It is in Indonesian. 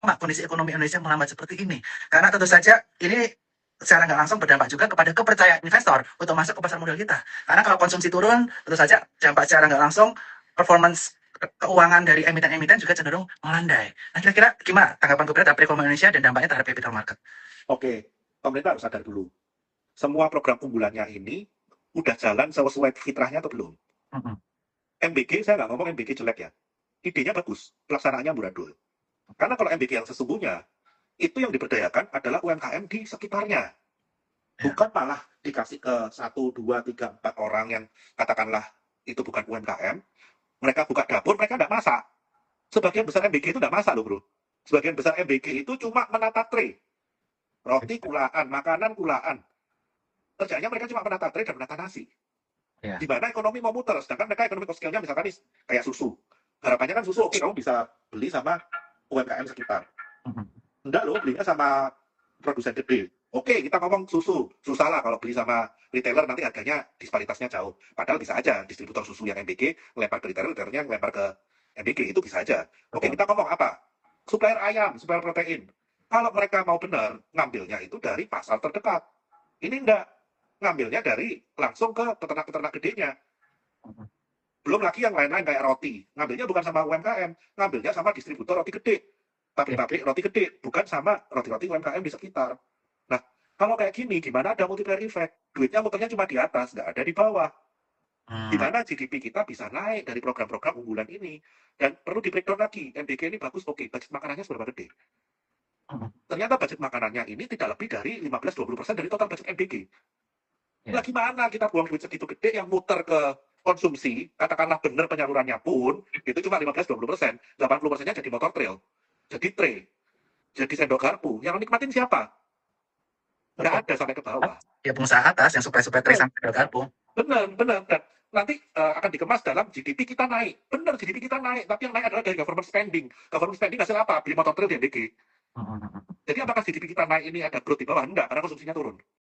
kondisi ekonomi Indonesia melambat seperti ini? Karena tentu saja ini secara nggak langsung berdampak juga kepada kepercayaan investor untuk masuk ke pasar modal kita. Karena kalau konsumsi turun, tentu saja dampak secara nggak langsung performance keuangan dari emiten-emiten juga cenderung melandai. Nah, kira-kira gimana tanggapan Gubernur terhadap perekonomian Indonesia dan dampaknya terhadap capital market? Oke, pemerintah harus sadar dulu. Semua program unggulannya ini udah jalan sesuai fitrahnya atau belum? MBG, saya nggak ngomong MBG jelek ya. Idenya bagus, pelaksanaannya muradul. Karena kalau MBG yang sesungguhnya, itu yang diberdayakan adalah UMKM di sekitarnya. Ya. Bukan malah dikasih ke 1, 2, 3, 4 orang yang katakanlah itu bukan UMKM, mereka buka dapur, mereka nggak masak. Sebagian besar MBG itu nggak masak loh bro. Sebagian besar MBG itu cuma menata tray. Roti kulaan, makanan kulaan. Kerjanya mereka cuma menata tray dan menata nasi. Ya. Di mana ekonomi mau muter, sedangkan mereka ekonomi skillnya misalkan nih, kayak susu. Harapannya kan susu, oke kamu bisa beli sama UMKM sekitar. Enggak loh, belinya sama produsen gede. Oke, kita ngomong susu. Susah lah kalau beli sama retailer, nanti harganya disparitasnya jauh. Padahal bisa aja distributor susu yang MBG ngelempar ke retailer, retailernya ngelempar ke MBG, itu bisa aja. Oke, kita ngomong apa? Supplier ayam, supplier protein. Kalau mereka mau benar, ngambilnya itu dari pasar terdekat. Ini enggak. Ngambilnya dari langsung ke peternak-peternak gedenya. Belum lagi yang lain-lain kayak roti. Ngambilnya bukan sama UMKM, ngambilnya sama distributor roti gede. Pabrik-pabrik roti gede, bukan sama roti-roti UMKM di sekitar. Nah, kalau kayak gini, gimana ada multiplier effect? Duitnya muternya cuma di atas, nggak ada di bawah. Gimana GDP kita bisa naik dari program-program unggulan ini? Dan perlu di breakdown lagi, MBG ini bagus, oke, budget makanannya seberapa gede? Ternyata budget makanannya ini tidak lebih dari 15-20% dari total budget MBG. Lah gimana kita buang duit segitu gede yang muter ke konsumsi, katakanlah benar penyalurannya pun, itu cuma 15-20%, 80%-nya jadi motor trail, jadi tray, jadi sendok garpu. Yang nikmatin siapa? Nggak ada sampai ke bawah. Ya pengusaha atas yang supply-supply tray sampai ke karbo. Benar, benar. Dan nanti akan dikemas dalam GDP kita naik. Benar, GDP kita naik, tapi yang naik adalah dari government spending. Government spending hasil apa? Beli motor trail di NDG. Jadi apakah GDP kita naik ini ada growth di bawah? Enggak, karena konsumsinya turun.